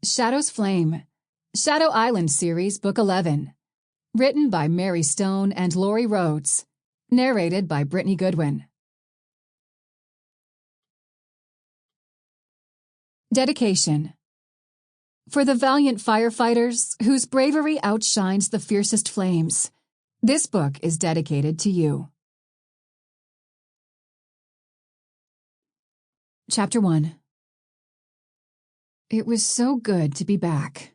Shadow's Flame, Shadow Island Series, Book 11. Written by Mary Stone and Lori Rhodes. Narrated by Brittany Goodwin. Dedication. For the valiant firefighters whose bravery outshines the fiercest flames, this book is dedicated to you. Chapter 1. It was so good to be back.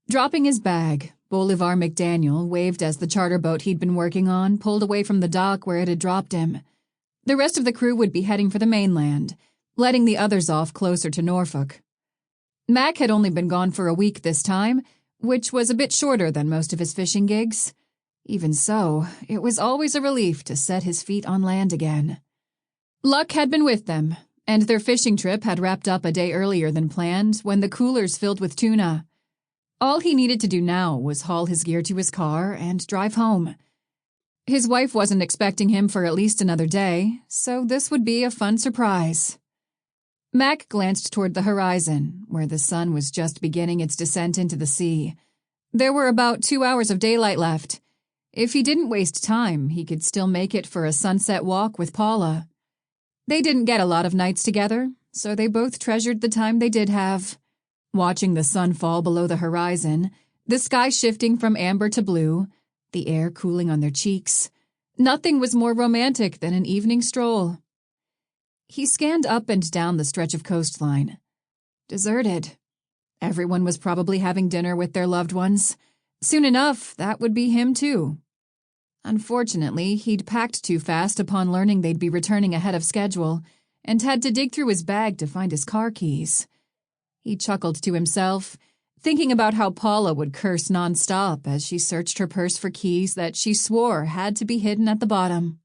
Dropping his bag, Bolivar McDaniel waved as the charter boat he'd been working on pulled away from the dock where it had dropped him. The rest of the crew would be heading for the mainland, letting the others off closer to Norfolk. Mac had only been gone for a week this time, which was a bit shorter than most of his fishing gigs. Even so, it was always a relief to set his feet on land again. Luck had been with them, and their fishing trip had wrapped up a day earlier than planned when the coolers filled with tuna. All he needed to do now was haul his gear to his car and drive home. His wife wasn't expecting him for at least another day, so this would be a fun surprise. Mac glanced toward the horizon, where the sun was just beginning its descent into the sea. There were about 2 hours of daylight left. If he didn't waste time, he could still make it for a sunset walk with Paula. They didn't get a lot of nights together, so they both treasured the time they did have. Watching the sun fall below the horizon, the sky shifting from amber to blue, the air cooling on their cheeks, nothing was more romantic than an evening stroll. He scanned up and down the stretch of coastline. Deserted. Everyone was probably having dinner with their loved ones. Soon enough, that would be him too. Unfortunately, he'd packed too fast upon learning they'd be returning ahead of schedule, and had to dig through his bag to find his car keys. He chuckled to himself, thinking about how Paula would curse nonstop as she searched her purse for keys that she swore had to be hidden at the bottom.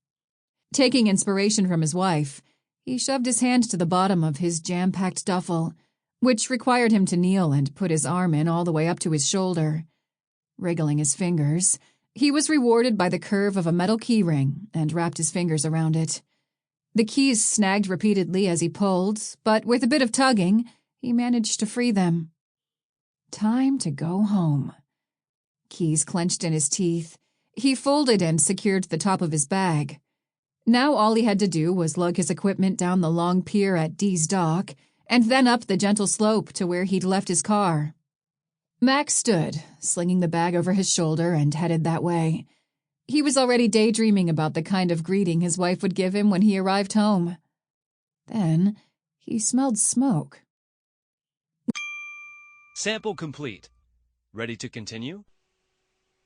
Taking inspiration from his wife, he shoved his hand to the bottom of his jam-packed duffel, which required him to kneel and put his arm in all the way up to his shoulder. Wriggling his fingers, he was rewarded by the curve of a metal key ring and wrapped his fingers around it. The keys snagged repeatedly as he pulled, but with a bit of tugging, he managed to free them. Time to go home. Keys clenched in his teeth, he folded and secured the top of his bag. Now all he had to do was lug his equipment down the long pier at D's dock, and then up the gentle slope to where he'd left his car. Max stood, slinging the bag over his shoulder, and headed that way. He was already daydreaming about the kind of greeting his wife would give him when he arrived home. Then he smelled smoke. Sample complete. Ready to continue?